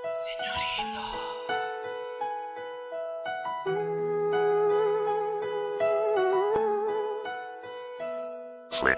Señorito.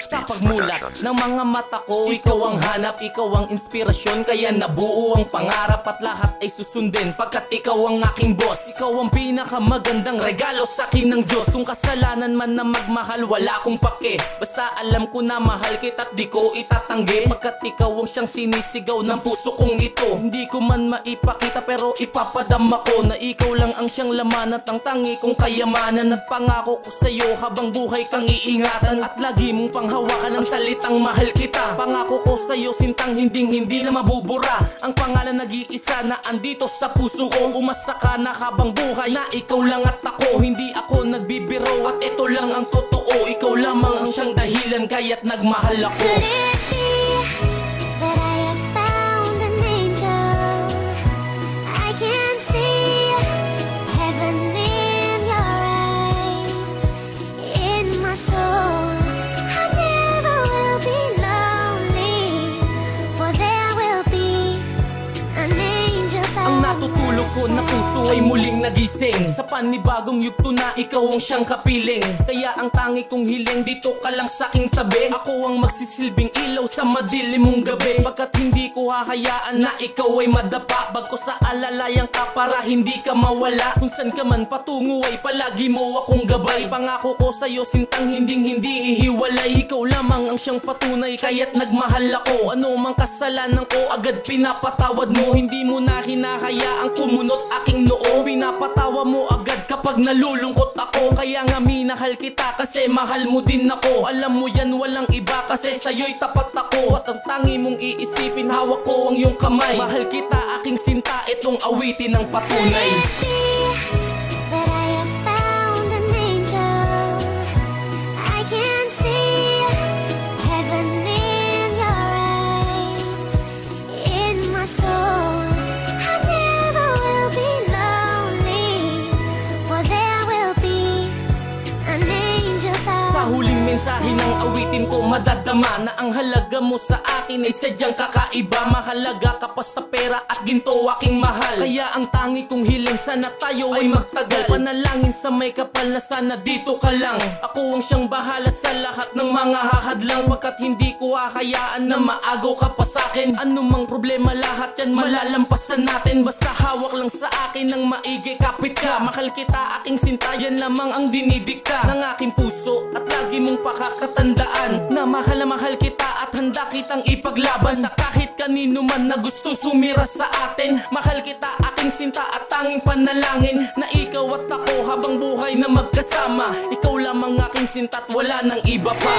Sa pagmulat ng mga mata ko, ikaw ang hanap, ikaw ang inspirasyon. Kaya nabuo ang pangarap at lahat ay susundin, pagkat ikaw ang aking boss. Ikaw ang pinakamagandang regalo sa akin ng Diyos. Kung kasalanan man na magmahal, wala akong pake. Basta alam ko na mahal kita at di ko itatanggi, pagkat ikaw ang siyang sinisigaw ng puso kong ito. Hindi ko man maipakita pero ipapadama ko na ikaw lang ang siyang laman at ang tangi kong kayamanan. At pangako ko sa'yo habang buhay kang iingatan at lagi mong panghawakan ang salitang mahal kita. Pangako ko sa'yo sintang hindi na mabubura, ang pangalan nag-iisa na andito sa puso ko. Umasa ka na habang buhay na ikaw lang at ako, hindi ako nagbibiro at ito lang ang totoo. Ikaw lamang ang siyang dahilan kaya't nagmahal ako. Natutulog ko na puso ay muling nagising sa panibagong yugto na ikaw ang siyang kapiling. Kaya ang tangi kong hiling, dito ka lang sa aking tabi. Ako ang magsisilbing ilaw sa madilim mong gabi, pagkat hindi ko hahayaan na ikaw ay madapa. Bagko sa alalayan ka para hindi ka mawala, kung saan ka man patungo ay palagi mo akong gabay. Pangako ko sa'yo sintang hindi ihiwalay, ikaw lamang ang siyang patunay kaya't nagmahal ako. Ano mang kasalanan ko agad pinapatawad mo, hindi mo na hinahayaan kumunot aking noo. Pinapatawa mo agad kapag nalulungkot ako, kaya nga minahal kita kasi mahal mo din ako. Alam mo yan walang iba kasi sa'yo'y tapat ako, at ang tangi mong iisipin hawak ko ang iyong kamay. Mahal kita aking sinta, itong awitin ng patunay. Mensahe ng awitin ko madadama na ang halaga mo sa akin ay sadyang kakaiba. Mahalaga ka pa sa pera at ginto aking mahal, kaya ang tangi kong hiling sana tayo ay magtagal. Panalangin sa may kapal na sana dito ka lang. Ako ang siyang bahala sa lahat ng mga hahadlang, pagkat hindi ko hahayaan na maagaw ka pa sa akin. Ano mang problema lahat yan malalampasan natin, basta hawak lang sa akin ng maigi, kapit ka. Mahal kita aking sinta, yan lamang ang dinidikta ng aking puso, at lagi mong pakakatandaan na mahal kita at handa kitang ipaglaban sa kahit kanino man na gustong sumira sa atin. Mahal kita aking sinta at tanging panalangin na ikaw at ako habang buhay na magkasama. Ikaw lamang aking sinta at wala nang iba pa.